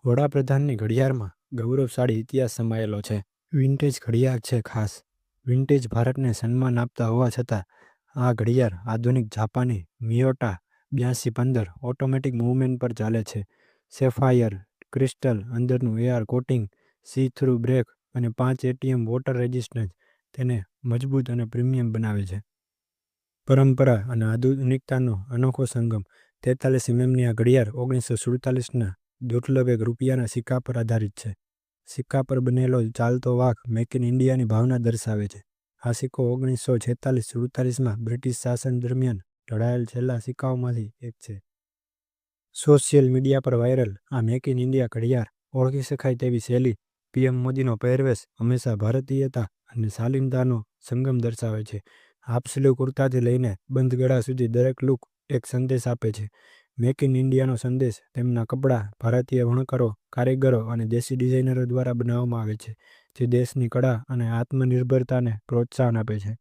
વડાપ્રધાનની ઘડિયાળમાં ગૌરવશાળી ઇતિહાસ સમાયેલો છે. વિન્ટેજ ઘડિયાળ છે ખાસ. વિન્ટેજ ભારતને સન્માન આપતા હોવા છતાં, આ ઘડિયાળ આધુનિક જાપાની મિયોટા 8215 ઓટોમેટિક મૂવમેન્ટ પર ચાલે છે. સેફાયર ક્રિસ્ટલ અંદરનું AR coating, see through break અને 5 એટીએમ વોટર રેઝિસ્ટન્સ તેને મજબૂત અને પ્રીમિયમ બનાવે છે. પરંપરા અને આધુનિકતાનો અનોખો સંગમ. 43 એમએમની આ ઘડિયાળ 1947ના દુર્લભ એક રૂપિયાના સિક્કા પર આધારિત છે. સિક્કા પર બનેલો ચાલતો વાઘ મેક ઇન ઇન્ડિયાની ભાવના દર્શાવે છે. આ સિક્કો 1946-47માં બ્રિટિશ શાસન દરમિયાન ઢળાયેલ છેલ્લા સિક્કાઓમાંથી એક છે. સોશિયલ મીડિયા પર વાયરલ આ મેક ઇન ઇન્ડિયા ઘડિયાળ ઓળખી શકાય તેવી શૈલી. પીએમ મોદીનો પહેરવેશ હંમેશા ભારતીયતા અને શાલીનતાનો સંગમ દર્શાવે છે. હાફ સ્લીવ કુર્તાથી લઈને બંધ ગળા સુધી દરેક લુક એક સંદેશ આપે છે. મેક ઇન ઇન્ડિયાનો સંદેશ તેમના કપડાં ભારતીય વણકરો, કારીગરો અને દેશી ડિઝાઇનરો દ્વારા બનાવવામાં આવે છે, જે દેશની કળા અને આત્મનિર્ભરતાને પ્રોત્સાહન આપે છે.